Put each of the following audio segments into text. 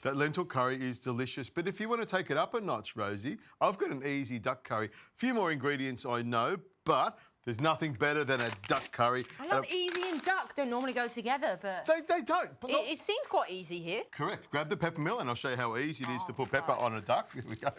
That lentil curry is delicious. But if you want to take it up a notch, Rosie, I've got an easy duck curry. A few more ingredients I know, but there's nothing better than a duck curry. I love easy and duck don't normally go together, but... They don't. But it seems quite easy here. Correct. Grab the pepper mill and I'll show you how easy it is to put pepper on a duck. Here we go.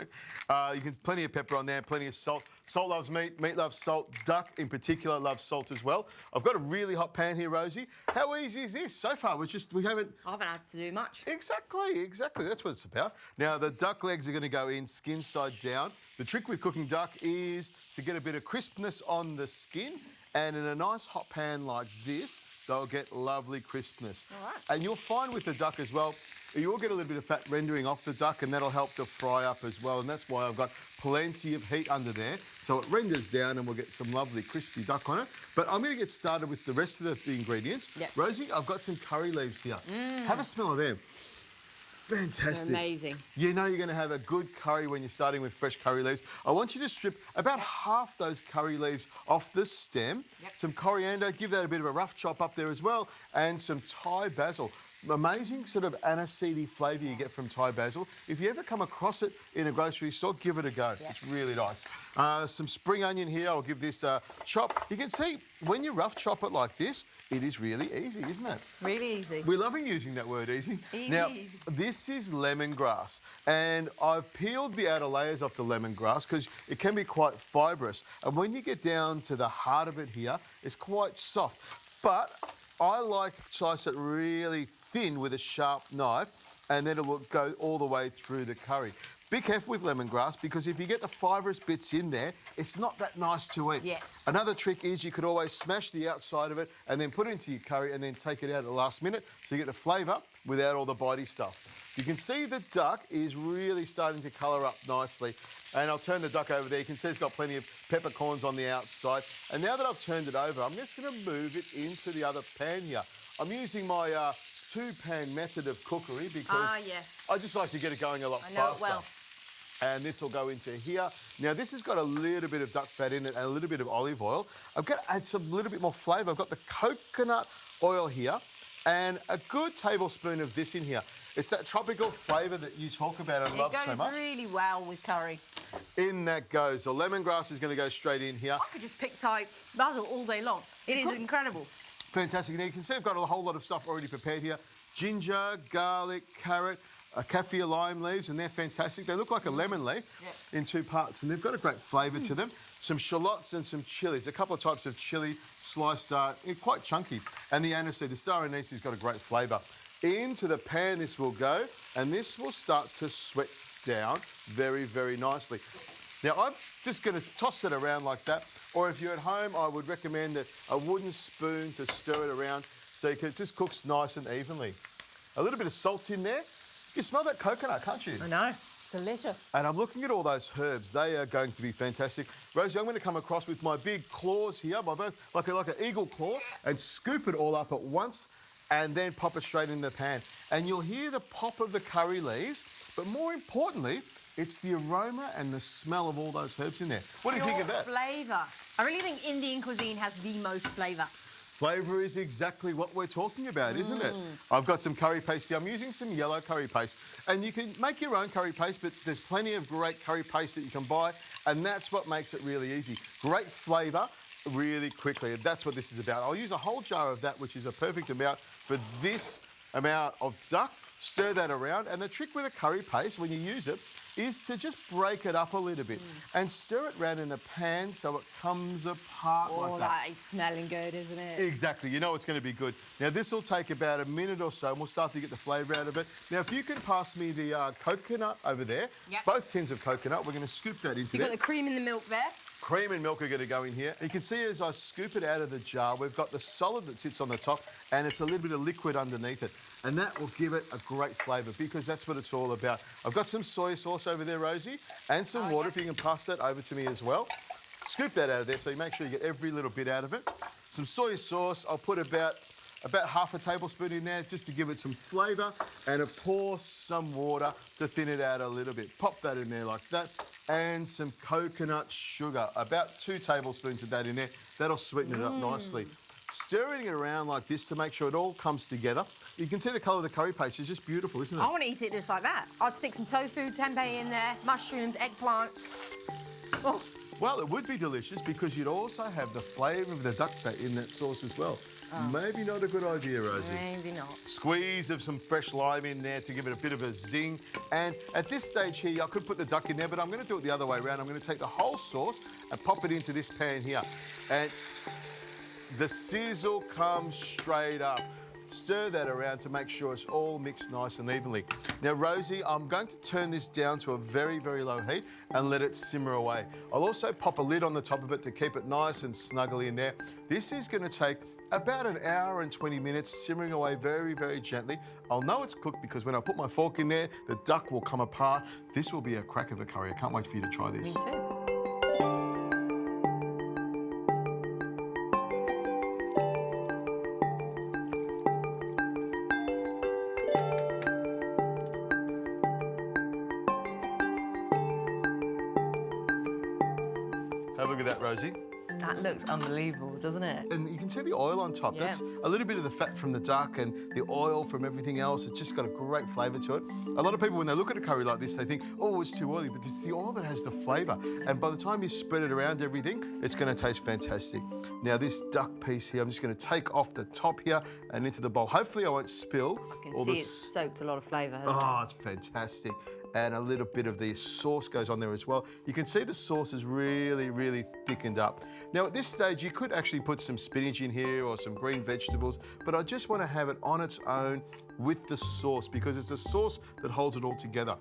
You can plenty of pepper on there, plenty of salt. Salt loves meat, meat loves salt. Duck in particular loves salt as well. I've got a really hot pan here, Rosie. How easy is this? So far, we haven't... I haven't had to do much. Exactly. That's what it's about. Now, the duck legs are going to go in skin side down. The trick with cooking duck is to get a bit of crispness on the skin, and in a nice hot pan like this, they'll get lovely crispness. All right. And you'll find with the duck as well, you will get a little bit of fat rendering off the duck, and that'll help to fry up as well. And that's why I've got plenty of heat under there. So it renders down and we'll get some lovely crispy duck on it. But I'm going to get started with the rest of the ingredients. Yep. Rosie, I've got some curry leaves here. Have a smell of them. Fantastic. They're amazing. You know you're going to have a good curry when you're starting with fresh curry leaves. I want you to strip about half those curry leaves off the stem. Yep. Some coriander, give that a bit of a rough chop up there as well, and some Thai basil. Amazing sort of aniseedy flavour you get from Thai basil. If you ever come across it in a grocery store, give it a go. Yep. It's really nice. Some spring onion here. I'll give this a chop. You can see when you rough chop it like this, it is really easy, isn't it? Really easy. We're loving using that word, easy. Easy. Now, this is lemongrass, and I've peeled the outer layers off the lemongrass because it can be quite fibrous. And when you get down to the heart of it here, it's quite soft. But I like to slice it really thin with a sharp knife, and then it will go all the way through the curry. Be careful with lemongrass, because if you get the fibrous bits in there, it's not that nice to eat. Yeah. Another trick is you could always smash the outside of it and then put it into your curry and then take it out at the last minute so you get the flavour without all the bitey stuff. You can see the duck is really starting to colour up nicely. And I'll turn the duck over there. You can see it's got plenty of peppercorns on the outside. And now that I've turned it over, I'm just going to move it into the other pan here. I'm using my two-pan method of cookery because yes. I just like to get it going a lot faster. I know it well. And this will go into here. Now, this has got a little bit of duck fat in it and a little bit of olive oil. I'm going to add some little bit more flavour. I've got the coconut oil here and a good tablespoon of this in here. It's that tropical flavour that you talk about and love so much. It goes really well with curry. In that goes. The lemongrass is going to go straight in here. I could just pick Thai basil all day long. It is incredible. Fantastic. Now, you can see I've got a whole lot of stuff already prepared here. Ginger, garlic, carrot, kaffir lime leaves, and they're fantastic. They look like a lemon leaf in two parts, and they've got a great flavour to them. Some shallots and some chilies, a couple of types of chilli sliced, quite chunky. And the aniseed, the star anise has got a great flavour. Into the pan this will go, and this will start to sweat down very, very nicely. Now, I'm just going to toss it around like that, or if you're at home, I would recommend a wooden spoon to stir it around so it just cooks nice and evenly. A little bit of salt in there. You smell that coconut, can't you? I know. Delicious. And I'm looking at all those herbs. They are going to be fantastic. Rosie, I'm going to come across with my big claws here, like an eagle claw, and scoop it all up at once and then pop it straight in the pan. And you'll hear the pop of the curry leaves, but more importantly, it's the aroma and the smell of all those herbs in there. What do you think of that? Flavour. I really think Indian cuisine has the most flavour. Flavour is exactly what we're talking about, isn't it? I've got some curry paste here. I'm using some yellow curry paste. And you can make your own curry paste, but there's plenty of great curry paste that you can buy, and that's what makes it really easy. Great flavour really quickly, and that's what this is about. I'll use a whole jar of that, which is a perfect amount for this amount of duck. Stir that around, and the trick with a curry paste when you use it is to just break it up a little bit and stir it around in the pan so it comes apart like that. That is smelling good, isn't it? Exactly. You know it's going to be good. Now, this will take about a minute or so, and we'll start to get the flavour out of it. Now, if you can pass me the coconut over there, both tins of coconut, we're going to scoop that into there. You've got the cream in the milk there. Cream and milk are going to go in here. You can see as I scoop it out of the jar, we've got the solid that sits on the top, and it's a little bit of liquid underneath it. And that will give it a great flavour, because that's what it's all about. I've got some soy sauce over there, Rosie, and some water. If you can pass that over to me as well. Scoop that out of there so you make sure you get every little bit out of it. Some soy sauce, I'll put about half a tablespoon in there just to give it some flavour, and of course some water to thin it out a little bit. Pop that in there like that, and some coconut sugar, about 2 tablespoons of that in there. That'll sweeten it up nicely. stirring it around like this to make sure it all comes together. You can see the colour of the curry paste is just beautiful, isn't it? I want to eat it just like that. I'd stick some tofu, tempeh in there, mushrooms, eggplant. Oh. Well, it would be delicious because you'd also have the flavour of the duck fat in that sauce as well. Oh. Maybe not a good idea, Rosie. Maybe not. Squeeze of some fresh lime in there to give it a bit of a zing. And at this stage here, I could put the duck in there, but I'm going to do it the other way around. I'm going to take the whole sauce and pop it into this pan here. And the sizzle comes straight up. Stir that around to make sure it's all mixed nice and evenly. Now, Rosie, I'm going to turn this down to a very, very low heat and let it simmer away. I'll also pop a lid on the top of it to keep it nice and snuggly in there. This is going to take about an hour and 20 minutes, simmering away very, very gently. I'll know it's cooked because when I put my fork in there, the duck will come apart. This will be a crack of a curry. I can't wait for you to try this. Me too. Have a look at that, Rosie. That looks unbelievable, doesn't it? And you can see the oil on top. Yeah. That's a little bit of the fat from the duck and the oil from everything else. It's just got a great flavour to it. A lot of people, when they look at a curry like this, they think, oh, it's too oily, but it's the oil that has the flavour. And by the time you spread it around everything, it's going to taste fantastic. Now, this duck piece here, I'm just going to take off the top here and into the bowl. Hopefully, I won't spill. I can see it's soaked a lot of flavour. Oh, it's fantastic. And a little bit of the sauce goes on there as well. You can see the sauce is really, really thickened up. Now, at this stage, you could actually put some spinach in here or some green vegetables, but I just want to have it on its own with the sauce because it's the sauce that holds it all together.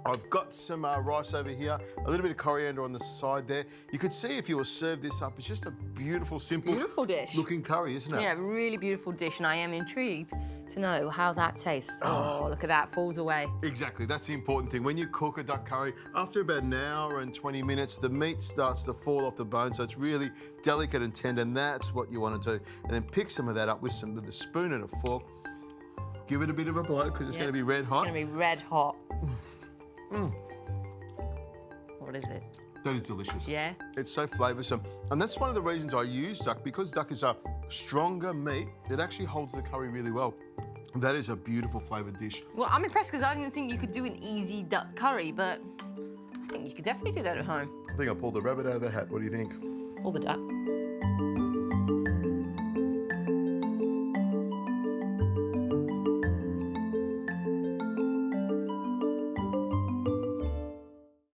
I've got some rice over here, a little bit of coriander on the side there. You could see if you were served this up, it's just a beautiful, simple dish looking curry, isn't it? Yeah, really beautiful dish, and I am intrigued to know how that tastes. Oh, look at that, falls away. Exactly, that's the important thing. When you cook a duck curry, after about an hour and 20 minutes, the meat starts to fall off the bone, so it's really delicate and tender, and that's what you want to do. And then pick some of that up with a spoon and a fork. Give it a bit of a blow, because it's going to be red hot. It's going to be red hot. What is it? That is delicious. Yeah? It's so flavoursome. And that's one of the reasons I use duck, because duck is a stronger meat, it actually holds the curry really well. That is a beautiful flavoured dish. Well, I'm impressed because I didn't think you could do an easy duck curry, but I think you could definitely do that at home. I think I pulled the rabbit out of the hat. What do you think? Or the duck.